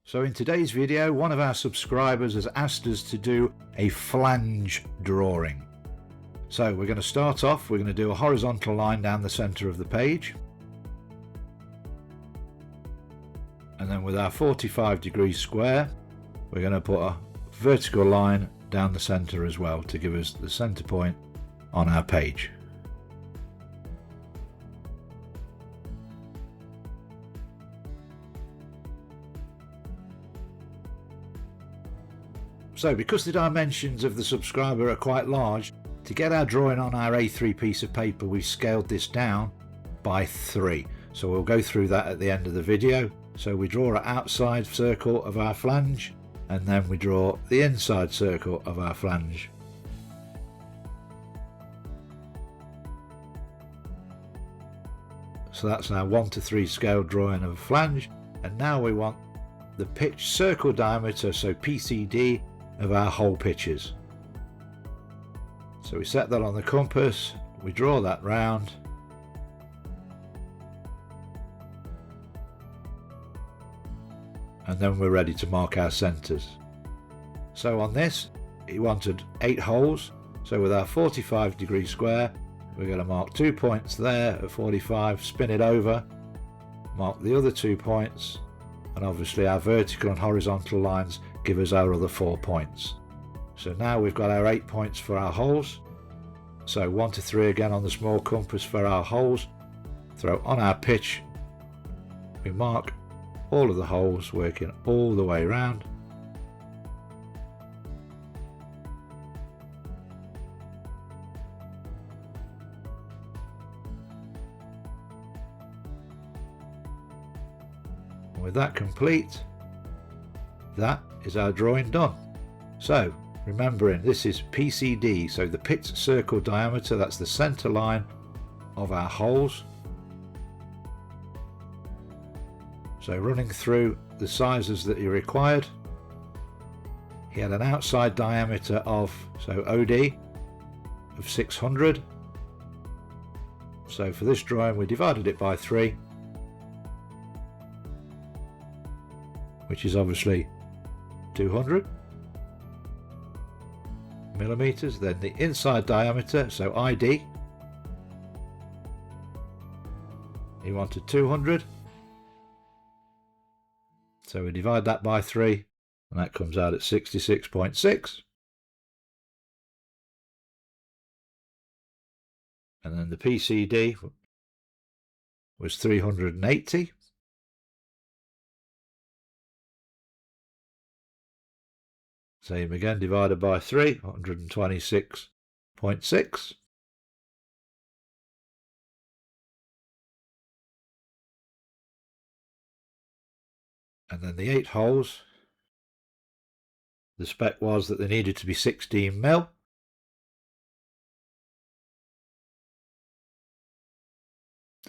So in today's video, one of our subscribers has asked us to do a flange drawing. So we're going to start off, we're going to do a horizontal line down the center of the page. And then with our 45-degree square, we're going to put a vertical line down the center as well to give us the center point on our page. So because the dimensions of the subscriber are quite large, to get our drawing on our A3 piece of paper, we've scaled this down by 3. So we'll go through that at the end of the video. So we draw an outside circle of our flange, and then we draw the inside circle of our flange. So that's our 1:3 scale drawing of a flange, and now we want the pitch circle diameter, so PCD, of our hole pitches. So we set that on the compass, we draw that round, and then we're ready to mark our centres. So on this, he wanted 8 holes, so with our 45-degree square, we're going to mark 2 points there at 45, spin it over, mark the other 2 points, and obviously our vertical and horizontal lines give us our other 4 points. So now we've got our 8 points for our holes. So 1 to 3 again on the small compass for our holes. Throw on our pitch, we mark all of the holes, working all the way around. And with that complete, that is our drawing done. So remembering this is PCD, so the pitch circle diameter, that's the center line of our holes. So running through the sizes that he required, he had an outside diameter of, so OD, of 600. So for this drawing we divided it by 3, which is obviously 200 millimeters. Then the inside diameter, so ID, he wanted 200, so we divide that by 3 and that comes out at 66.6. And then the PCD was 380. Same again, divided by 3, 126.6. And then the 8 holes, the spec was that they needed to be 16 mil.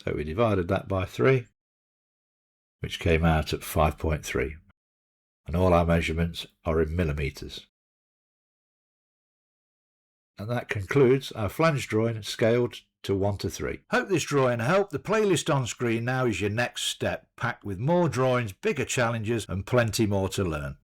So we divided that by 3, which came out at 5.3. And all our measurements are in millimeters. And that concludes our flange drawing scaled to 1 to 3. Hope this drawing helped. The playlist on screen now is your next step, packed with more drawings, bigger challenges and plenty more to learn.